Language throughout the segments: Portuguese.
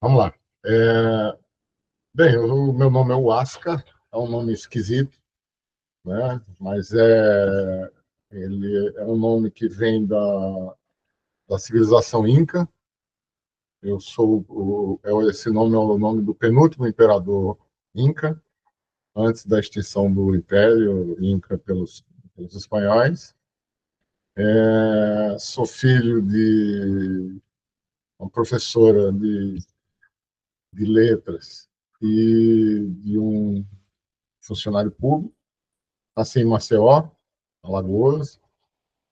Vamos lá. Bem, o meu nome é Huasca, é um nome esquisito, né? Mas ele é um nome que vem da civilização Inca. Esse nome é o nome do penúltimo imperador Inca, antes da extinção do Império Inca pelos espanhóis. Sou filho de uma professora de letras e de um funcionário público. Nasci em Maceió, Alagoas,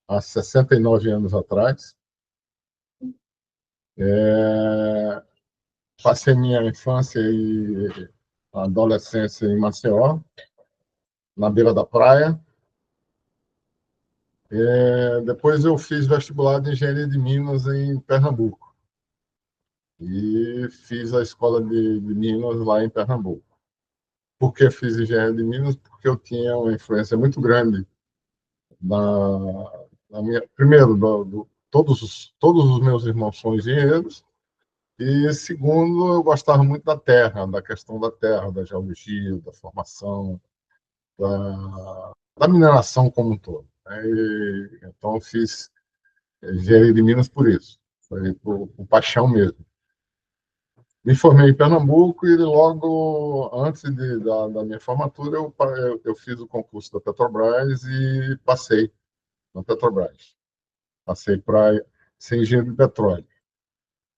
há 69 anos atrás. Passei minha infância e adolescência em Maceió, na beira da praia. Depois eu fiz vestibular de engenharia de Minas em Pernambuco. E fiz a escola de Minas lá em Pernambuco. Por que fiz engenharia de Minas? Porque eu tinha uma influência muito grande na minha. Primeiro, todos os meus irmãos são engenheiros. E, segundo, eu gostava muito da terra, da questão da terra, da geologia, da formação, da mineração como um todo, né? Então, eu fiz engenharia de Minas por isso, foi por paixão mesmo. Me formei em Pernambuco e logo antes da minha formatura eu fiz o concurso da Petrobras e passei na Petrobras. Passei para ser engenheiro de petróleo.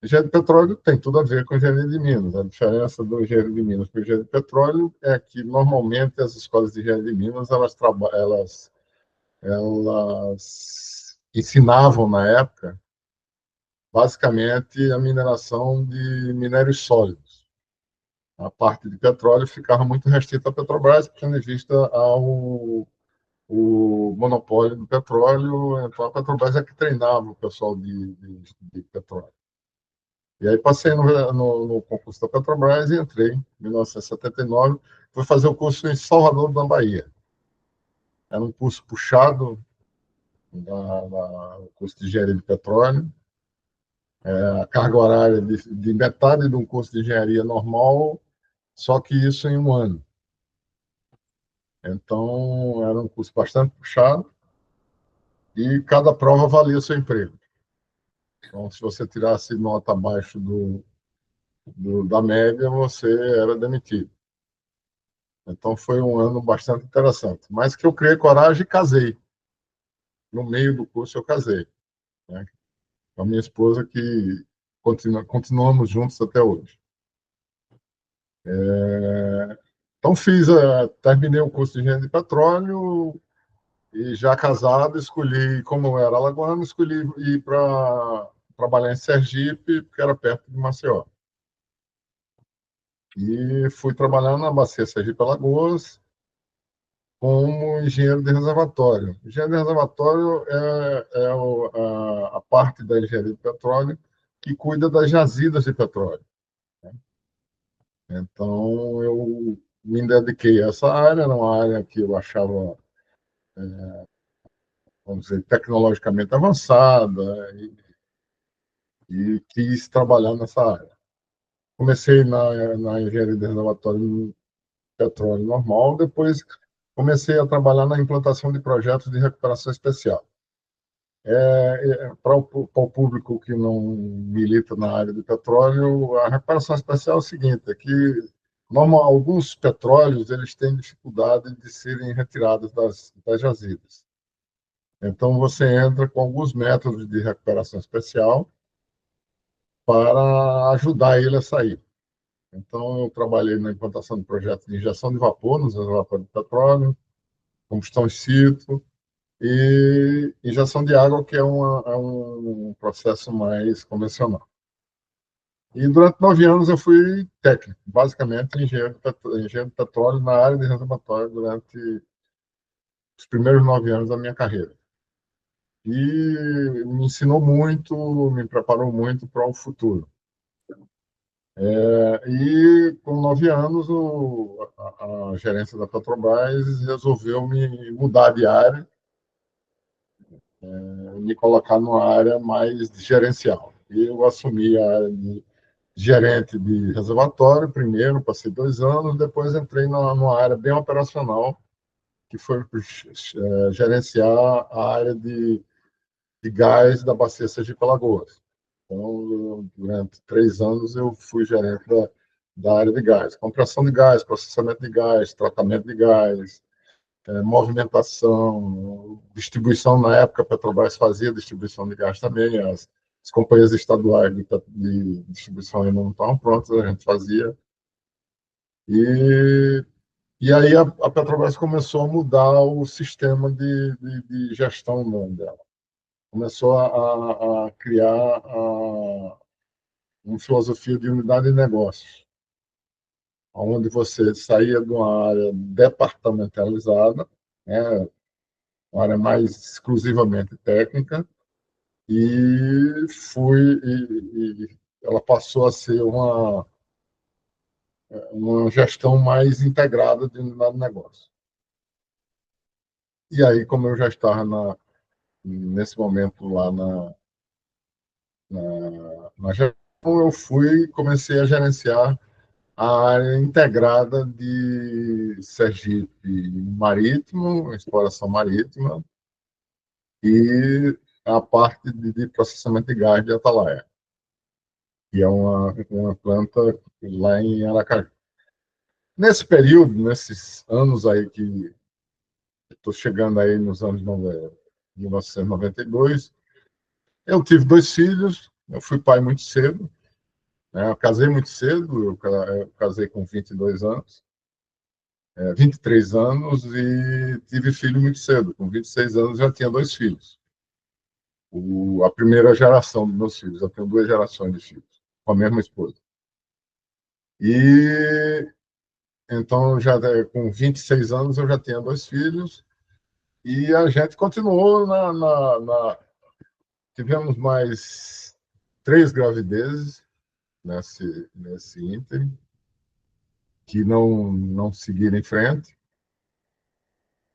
Engenheiro de petróleo tem tudo a ver com engenharia de Minas. A diferença do engenheiro de Minas para o engenheiro de petróleo é que, normalmente, as escolas de engenharia de Minas elas ensinavam, na época, basicamente, a mineração de minérios sólidos. A parte de petróleo ficava muito restrita à Petrobras, tendo em vista o monopólio do petróleo. Então, a Petrobras é que treinava o pessoal de petróleo. E aí passei no concurso da Petrobras e entrei em 1979. Fui fazer o curso em Salvador, na Bahia. Era um curso puxado, o curso de engenharia de petróleo. A carga horária de metade de um curso de engenharia normal, só que isso em um ano. Então, era um curso bastante puxado e cada prova valia o seu emprego. Então, se você tirasse nota abaixo da média, você era demitido. Então, foi um ano bastante interessante. Mas que eu criei coragem e casei. No meio do curso, eu casei, né? Com a minha esposa, que continuamos juntos até hoje. Então, terminei o curso de engenharia de petróleo e, já casado, escolhi, como eu era alagoano, escolhi ir para trabalhar em Sergipe, porque era perto de Maceió. E fui trabalhar na Bacia Sergipe-Alagoas, como engenheiro de reservatório. Engenheiro de reservatório é a parte da engenharia de petróleo que cuida das jazidas de petróleo. Então, eu me dediquei a essa área, era uma área que eu achava, vamos dizer, tecnologicamente avançada e quis trabalhar nessa área. Comecei na engenharia de reservatório de petróleo normal, depois comecei a trabalhar na implantação de projetos de recuperação especial. Para o público que não milita na área de petróleo, a recuperação especial é o seguinte, é que alguns petróleos eles têm dificuldade de serem retirados das jazidas. Então, você entra com alguns métodos de recuperação especial para ajudar ele a sair. Então, eu trabalhei na implantação de projetos de injeção de vapor nos reservatórios de petróleo, combustão in situ, e injeção de água, que é um processo mais convencional. E durante 9 anos eu fui técnico, basicamente engenheiro de petróleo na área de reservatório durante os primeiros 9 anos da minha carreira. E me ensinou muito, me preparou muito para o futuro. E com 9 anos, a gerência da Petrobras resolveu me mudar de área, me colocar numa área mais gerencial. E eu assumi a área gerente de reservatório primeiro, passei 2 anos, depois entrei numa área bem operacional, que foi gerenciar a área de gás da Bacia Sergipe-Alagoas. Então, durante 3 anos, eu fui gerente da área de gás. Compressão de gás, processamento de gás, tratamento de gás, movimentação, distribuição. Na época, a Petrobras fazia distribuição de gás também. As companhias estaduais de distribuição ainda não estavam prontas, a gente fazia. E aí a Petrobras começou a mudar o sistema de gestão dela. Começou a criar uma filosofia de unidade de negócios, onde você saía de uma área departamentalizada, né, uma área mais exclusivamente técnica, e ela passou a ser uma gestão mais integrada de unidade de negócio. E aí, como eu já estava nesse momento lá na gestão, eu comecei a gerenciar a área integrada de Sergipe Marítimo, exploração marítima, e a parte de processamento de gás de Atalaia, que é uma planta lá em Aracaju. Nesse período, nesses anos aí que estou chegando aí nos anos 1992, eu tive 2 filhos, eu fui pai muito cedo, né? Eu casei muito cedo, eu casei com 22 anos, 23 anos, e tive filho muito cedo. Com 26 anos já tinha 2 filhos. A primeira geração dos meus filhos, eu tenho 2 gerações de filhos, com a mesma esposa. E então, já com 26 anos, eu já tinha 2 filhos, e a gente continuou tivemos mais 3 gravidezes nesse ínterim, que não seguiram em frente,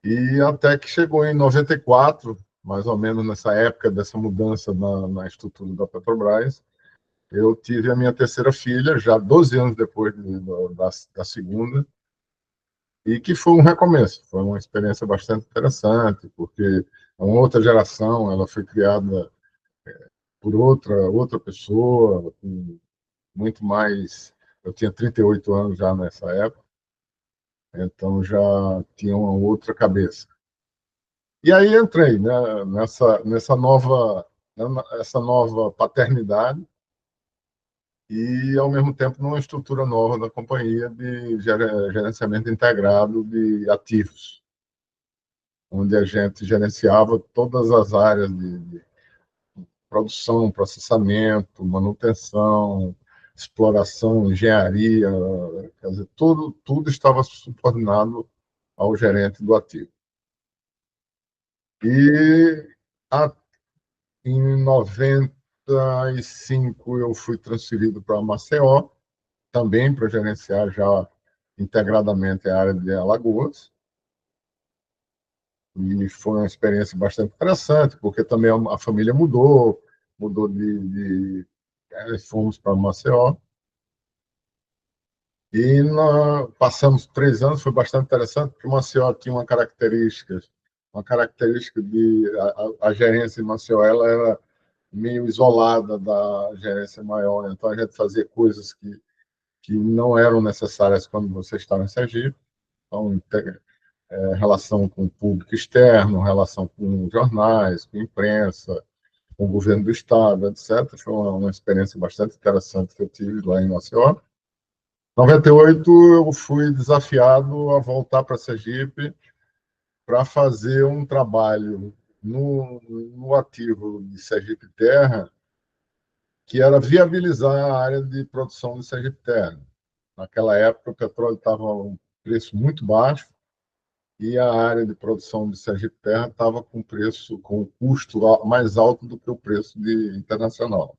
e até que chegou em 94, mais ou menos nessa época dessa mudança na estrutura da Petrobras, eu tive a minha terceira filha, já 12 anos depois da segunda, e que foi um recomeço, foi uma experiência bastante interessante, porque é uma outra geração, ela foi criada por outra pessoa, com muito mais. Eu tinha 38 anos já nessa época, então já tinha uma outra cabeça. E aí entrei, né, essa nova paternidade, e, ao mesmo tempo, numa estrutura nova da companhia de gerenciamento integrado de ativos, onde a gente gerenciava todas as áreas de produção, processamento, manutenção, exploração, engenharia, quer dizer, tudo estava subordinado ao gerente do ativo. E em 95 eu fui transferido para Maceió, também para gerenciar já integradamente a área de Alagoas. E foi uma experiência bastante interessante, porque também a família mudou fomos para Maceió. E passamos 3 anos, foi bastante interessante, porque Maceió tinha uma característica a gerência em Maceió, ela era meio isolada da gerência maior, então a gente fazia coisas que não eram necessárias quando você estava em Sergipe. Então, relação com o público externo, relação com jornais, com imprensa, com o governo do estado, etc. Foi uma experiência bastante interessante que eu tive lá em Maceió. Em 98, eu fui desafiado a voltar para Sergipe para fazer um trabalho no ativo de Sergipe Terra, que era viabilizar a área de produção de Sergipe Terra. Naquela época, o petróleo estava a um preço muito baixo, e a área de produção de Sergipe Terra estava com custo mais alto do que o preço internacional.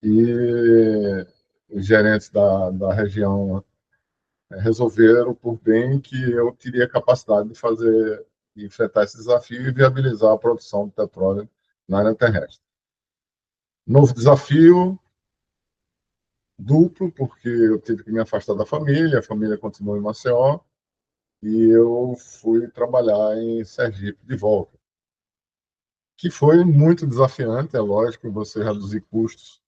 E os gerentes da região resolveram por bem que eu teria capacidade de enfrentar esse desafio e viabilizar a produção de petróleo na área terrestre. Novo desafio, duplo, porque eu tive que me afastar da família, a família continuou em Maceió, e eu fui trabalhar em Sergipe de volta, que foi muito desafiante, é lógico, você reduzir custos.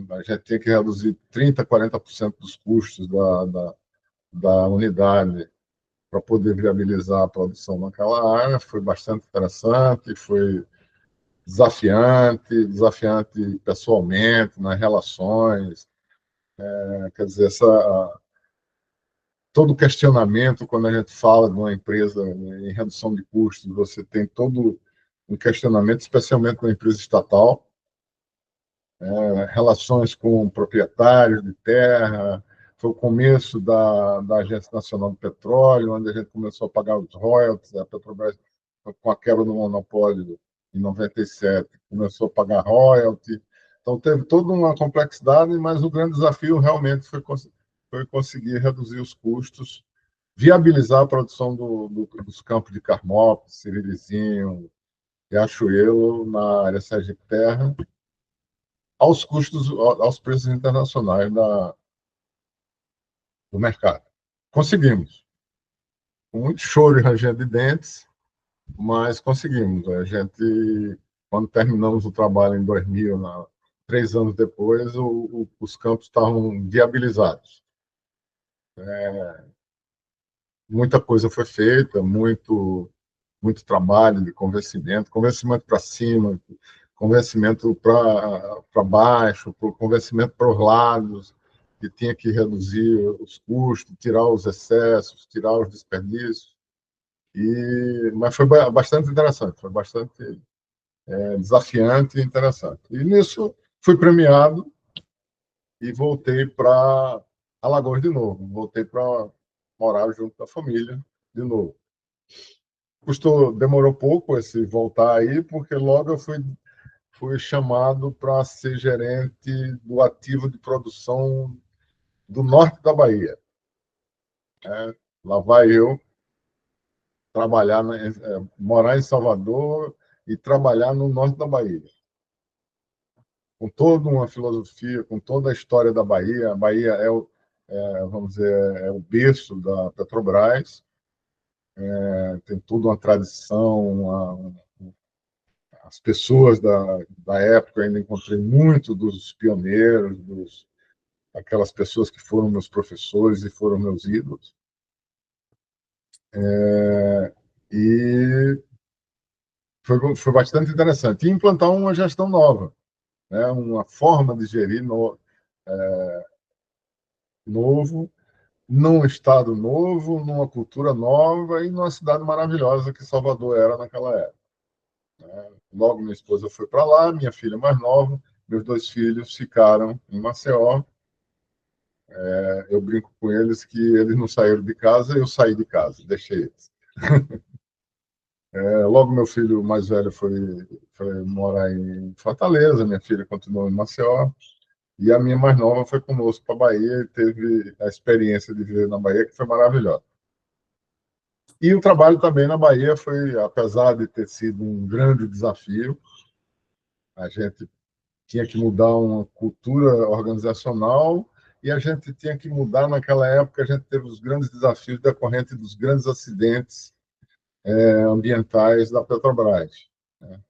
A gente tinha que reduzir 30%, 40% dos custos da unidade para poder viabilizar a produção naquela área. Foi bastante interessante, foi desafiante pessoalmente, nas relações. Quer dizer, todo questionamento, quando a gente fala de uma empresa em redução de custos, você tem todo um questionamento, especialmente na empresa estatal, relações com proprietários de terra. Foi o começo da Agência Nacional do Petróleo, onde a gente começou a pagar os royalties. A Petrobras, com a quebra do monopólio em 97, começou a pagar royalties. Então, teve toda uma complexidade, mas o grande desafio realmente foi conseguir reduzir os custos, viabilizar a produção dos campos de Carmópolis, Cirilizinho, Riachuelo, na área Sergipe Terra, aos custos, aos preços internacionais do mercado. Conseguimos. Com muito choro e ranger de dentes, mas conseguimos. A gente, quando terminamos o trabalho em 2000, 3 anos depois, os campos estavam viabilizados. Muita coisa foi feita, muito trabalho de convencimento para cima, convencimento para baixo, convencimento para os lados, que tinha que reduzir os custos, tirar os excessos, tirar os desperdícios. Mas foi bastante interessante, foi bastante desafiante e interessante. E nisso fui premiado e voltei para Alagoas de novo, voltei para morar junto da família de novo. Demorou pouco esse voltar aí, porque logo eu fui chamado para ser gerente do ativo de produção do norte da Bahia. Lá vai eu trabalhar, morar em Salvador e trabalhar no norte da Bahia, com toda uma filosofia, com toda a história da Bahia. A Bahia vamos dizer, é o berço da Petrobras, tem toda uma tradição, as pessoas da época, ainda encontrei muito dos pioneiros, aquelas pessoas que foram meus professores e foram meus ídolos. E foi bastante interessante. E implantar uma gestão nova, né? Uma forma de gerir novo, num estado novo, numa cultura nova e numa cidade maravilhosa que Salvador era naquela época. Logo minha esposa foi para lá, minha filha mais nova, meus 2 filhos ficaram em Maceió. Eu brinco com eles que eles não saíram de casa, eu saí de casa, deixei eles. Logo meu filho mais velho foi morar em Fortaleza, minha filha continuou em Maceió, e a minha mais nova foi conosco para a Bahia e teve a experiência de viver na Bahia, que foi maravilhosa. E o trabalho também na Bahia foi, apesar de ter sido um grande desafio, a gente tinha que mudar uma cultura organizacional e a gente tinha que mudar. Naquela época, a gente teve os grandes desafios decorrentes dos grandes acidentes ambientais da Petrobras, né?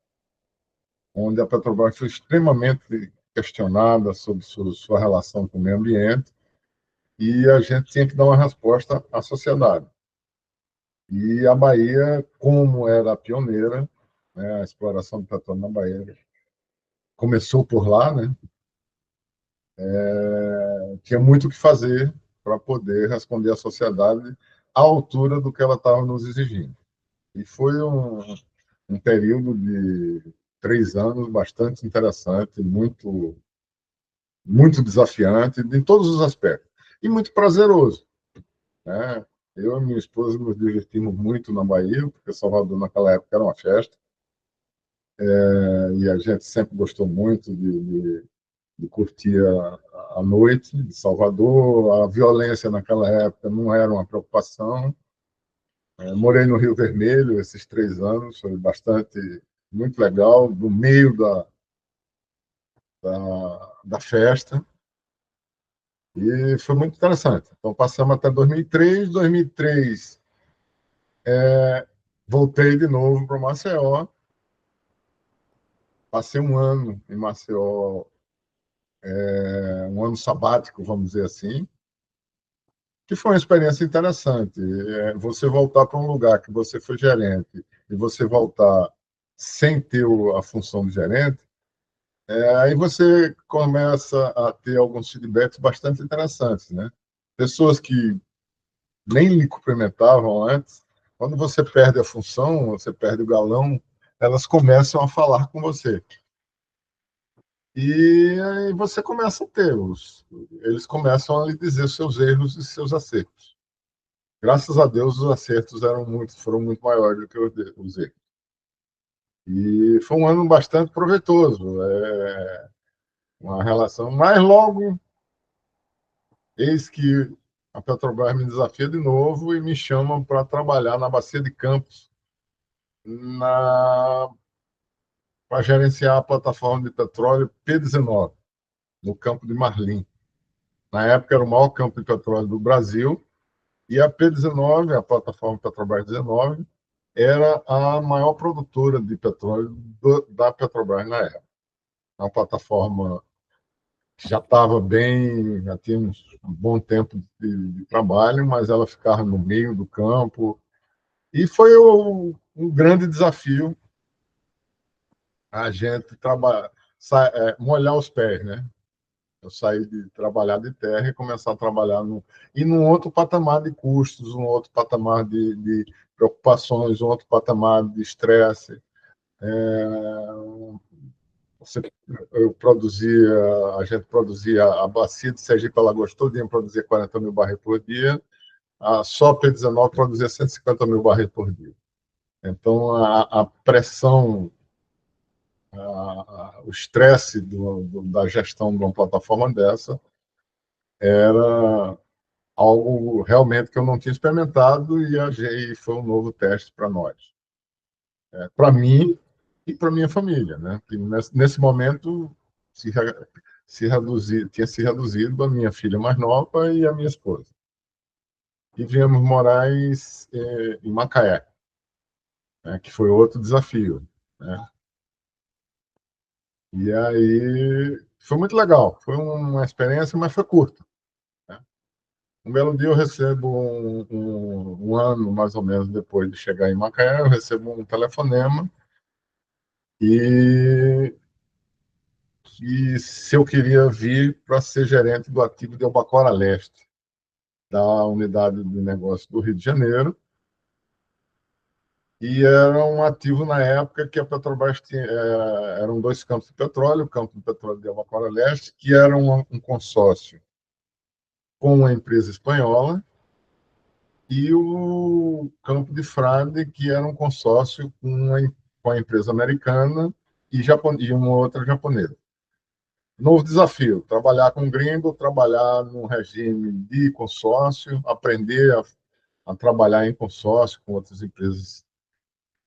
Onde a Petrobras foi extremamente questionada sobre sua relação com o meio ambiente e a gente tinha que dar uma resposta à sociedade. E a Bahia, como era pioneira, né, a exploração do petróleo na Bahia começou por lá, né? Tinha muito o que fazer para poder responder à sociedade à altura do que ela estava nos exigindo. E foi um período de 3 anos bastante interessante, muito desafiante em todos os aspectos e muito prazeroso, né? Eu e minha esposa nos divertimos muito na Bahia, porque Salvador naquela época era uma festa, e a gente sempre gostou muito de curtir a noite de Salvador. A violência naquela época não era uma preocupação. Morei no Rio Vermelho esses 3 anos, foi muito legal, no meio da festa. E foi muito interessante. Então, passamos até 2003. 2003, voltei de novo para Maceió. Passei um ano em Maceió, um ano sabático, vamos dizer assim, que foi uma experiência interessante. Você voltar para um lugar que você foi gerente e você voltar sem ter a função de gerente, aí você começa a ter alguns feedbacks bastante interessantes, né? Pessoas que nem lhe cumprimentavam antes, quando você perde a função, você perde o galão, elas começam a falar com você. E aí você começa a ter eles começam a lhe dizer seus erros e seus acertos. Graças a Deus, os acertos foram muito maiores do que os erros. E foi um ano bastante proveitoso, uma relação. Mas logo, eis que a Petrobras me desafia de novo e me chamam para trabalhar na Bacia de Campos, para gerenciar a plataforma de petróleo P19, no campo de Marlim. Na época, era o maior campo de petróleo do Brasil, e a P19, a plataforma Petrobras 19, era a maior produtora de petróleo da Petrobras na época. Uma plataforma que já estava bem, já tinha um bom tempo de trabalho, mas ela ficava no meio do campo. E foi um grande desafio a gente molhar os pés, né? Eu saí de trabalhar de terra e começar a trabalhar num outro patamar de custos, um outro patamar de preocupações, um outro patamar de estresse. Você, a gente produzia a bacia de Sergipe Alagoas todinha, produzia 40 mil barris por dia, a só P19 produzia 150 mil barris por dia. Então, a pressão, o estresse da gestão de uma plataforma dessa era algo realmente que eu não tinha experimentado e foi um novo teste para nós. Para mim e para minha família, né? Que nesse momento se, tinha se reduzido a minha filha mais nova e a minha esposa. E viemos morar em Macaé, né? Que foi outro desafio, né? E aí foi muito legal, foi uma experiência, mas foi curta. Né? Um belo dia eu recebo um ano, mais ou menos, depois de chegar em Macaé, eu recebo um telefonema e que se eu queria vir para ser gerente do ativo de Albacora Leste, da unidade de negócio do Rio de Janeiro, e era um ativo na época que a Petrobras tinha, eram dois campos de petróleo, o campo de petróleo de Albacora Leste, que era um consórcio com uma empresa espanhola, e o campo de Frade, que era um consórcio com a empresa americana e uma outra japonesa. Novo desafio: trabalhar com gringo, trabalhar num regime de consórcio, aprender a trabalhar em consórcio com outras empresas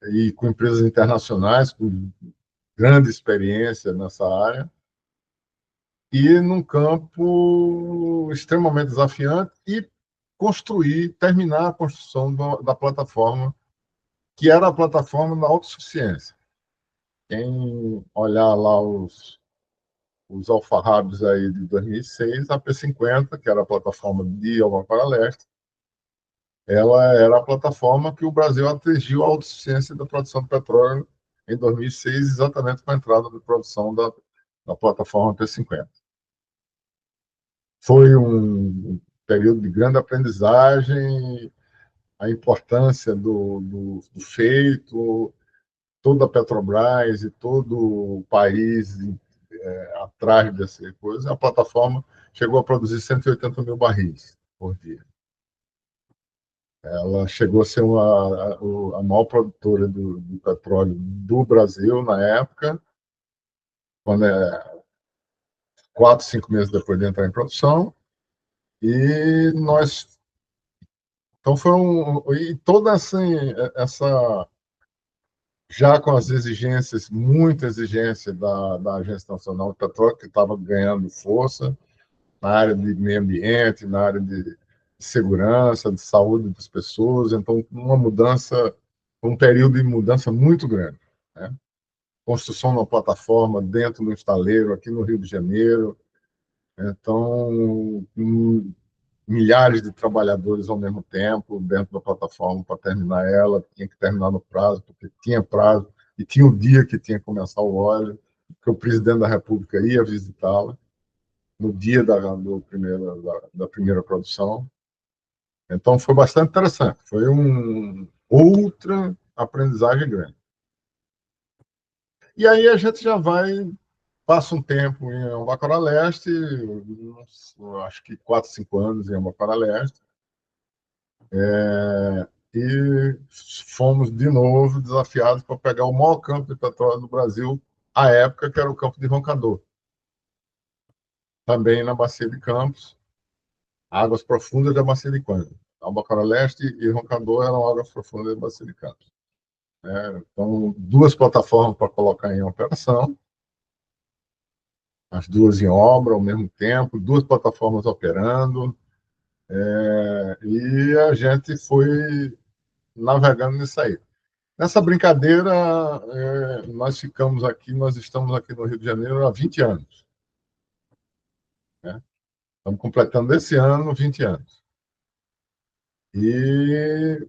e com empresas internacionais com grande experiência nessa área, e num campo extremamente desafiante e terminar a construção da plataforma, que era a plataforma da autossuficiência. Quem olhar lá os alfarrábios aí de 2006, a P50, que era a plataforma de Albacora Leste, ela era a plataforma que o Brasil atingiu a autossuficiência da produção de petróleo em 2006, exatamente com a entrada de produção da plataforma P50. Foi um período de grande aprendizagem, a importância do feito, toda a Petrobras e todo o país atrás dessa coisa. A plataforma chegou a produzir 180 mil barris por dia. Ela chegou a ser a maior produtora do petróleo do Brasil na época, quando 4, 5 meses depois de entrar em produção. E nós. Então, e toda essa. Já com as exigências, muita exigência da Agência Nacional do Petróleo, que estava ganhando força, na área de meio ambiente, na área de segurança, de saúde das pessoas. Então, uma mudança, um período de mudança muito grande, né? Construção de uma plataforma dentro do estaleiro, aqui no Rio de Janeiro. Então, milhares de trabalhadores ao mesmo tempo dentro da plataforma para terminar ela, tinha que terminar no prazo, porque tinha prazo, e tinha o dia que tinha que começar o óleo, que o presidente da República ia visitá-la no dia da primeira produção. Então, foi bastante interessante. Foi outra aprendizagem grande. E aí a gente já vai, passa um tempo em Ambacara Leste, acho que 4, 5 anos em Ambacara Leste, e fomos de novo desafiados para pegar o maior campo de petróleo do Brasil, à época, que era o campo de Roncador, também na Bacia de Campos, águas profundas da Bacia de Campos. Albacora Leste e Roncador eram águas profundas da Bacia de Campos. Então, duas plataformas para colocar em operação, as duas em obra ao mesmo tempo, duas plataformas operando, e a gente foi navegando nisso aí. Nessa brincadeira, nós estamos aqui no Rio de Janeiro há 20 anos. Né? Estamos completando esse ano 20 anos. E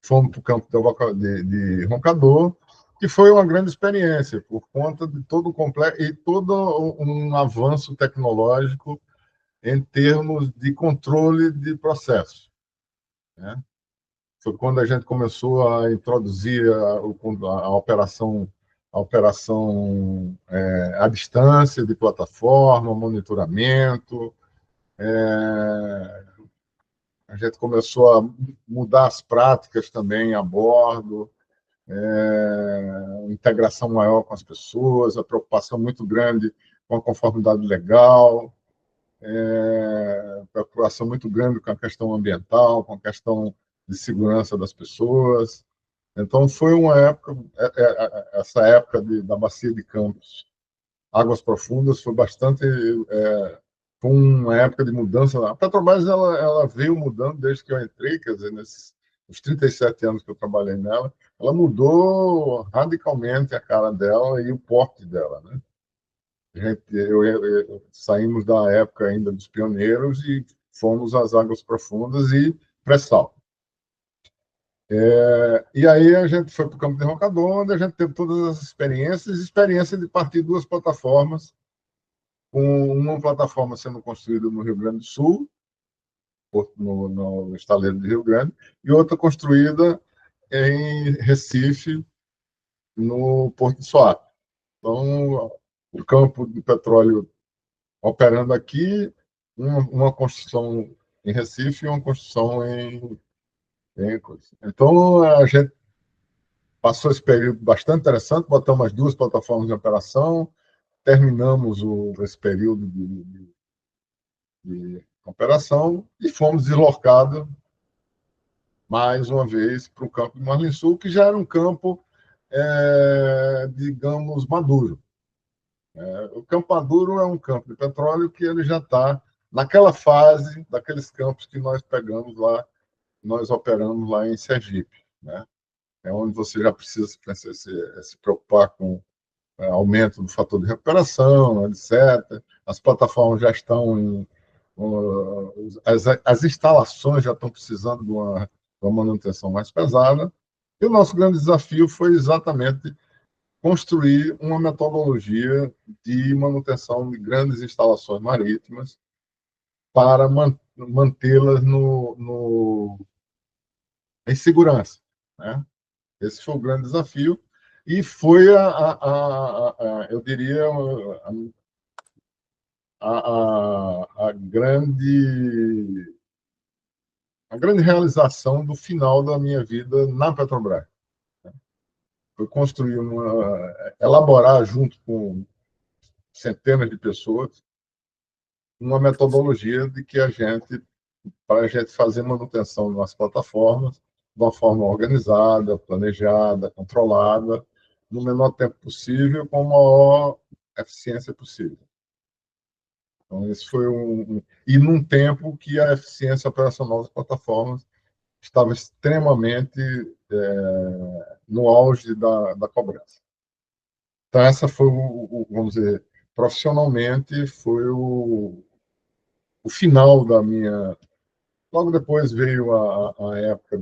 fomos para o campo de Roncador, que foi uma grande experiência, por conta de todo o complexo e todo um avanço tecnológico em termos de controle de processos. Né? Foi quando a gente começou a introduzir a operação à distância de plataforma, monitoramento. A gente começou a mudar as práticas também a bordo, integração maior com as pessoas, a preocupação muito grande com a conformidade legal, preocupação muito grande com a questão ambiental, com a questão de segurança das pessoas. Então, foi uma época, essa época da Bacia de Campos, Águas Profundas, foi bastante. Foi uma época de mudança. A Petrobras ela veio mudando desde que eu entrei, quer dizer, nesses os 37 anos que eu trabalhei nela, ela mudou radicalmente a cara dela e o porte dela, né? Saímos da época ainda dos pioneiros e fomos às águas profundas e pré-sal. E aí a gente foi para o campo de Roncador, onde a gente teve todas as experiência de partir duas plataformas, com uma plataforma sendo construída no Rio Grande do Sul, no estaleiro de Rio Grande, e outra construída em Recife, no Porto de Suape. Então, o campo de petróleo operando aqui, uma construção em Recife e uma construção em coisa. Então, a gente passou esse período bastante interessante, botamos as duas plataformas em operação, terminamos esse período de operação e fomos deslocados mais uma vez para o campo de Marlim Sul, que já era um campo, digamos, maduro. O campo maduro é um campo de petróleo que ele já está naquela fase daqueles campos que nós pegamos lá, nós operamos lá em Sergipe, né? É onde você já precisa se preocupar com aumento do fator de recuperação, etc. As plataformas já estão as instalações já estão precisando de uma manutenção mais pesada. E o nosso grande desafio foi exatamente construir uma metodologia de manutenção de grandes instalações marítimas para mantê-las em segurança, né? Esse foi o grande desafio e foi eu diria, a grande realização do final da minha vida na Petrobras. Foi construir elaborar junto com centenas de pessoas uma metodologia de que para a gente fazer manutenção nas plataformas de uma forma organizada, planejada, controlada, no menor tempo possível, com a maior eficiência possível. Então, esse foi e num tempo que a eficiência operacional das plataformas estava extremamente no auge da cobrança. Então, essa foi vamos dizer, profissionalmente, foi o final da minha. Logo depois veio a época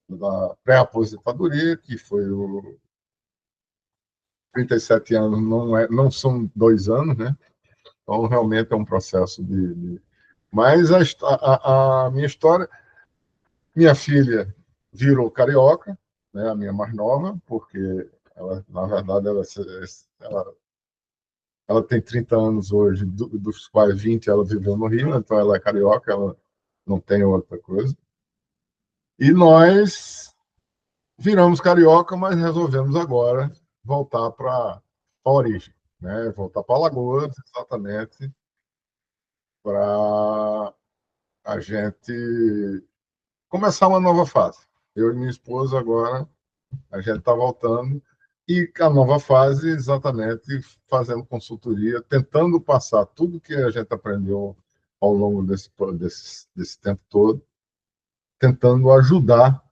da pré-aposentadoria, que foi 37 anos, não são 2 anos, né? Então, realmente é um processo Mas a minha história, minha filha virou carioca, né, a minha mais nova, porque ela, na verdade, ela, ela tem 30 anos hoje, dos quais 20 ela viveu no Rio, então ela é carioca, ela não tem outra coisa. E nós viramos carioca, mas resolvemos agora voltar para a origem, né? Voltar para Alagoas, exatamente, para a gente começar uma nova fase. Eu e minha esposa agora, a gente está voltando, e a nova fase exatamente fazendo consultoria, tentando passar tudo que a gente aprendeu ao longo desse tempo todo, tentando ajudar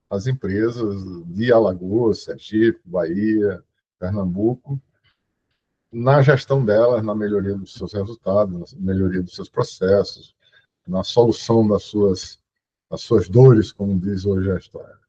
as empresas de Alagoas, Sergipe, Bahia, Pernambuco, na gestão delas, na melhoria dos seus resultados, na melhoria dos seus processos, na solução das suas dores, como diz hoje a história.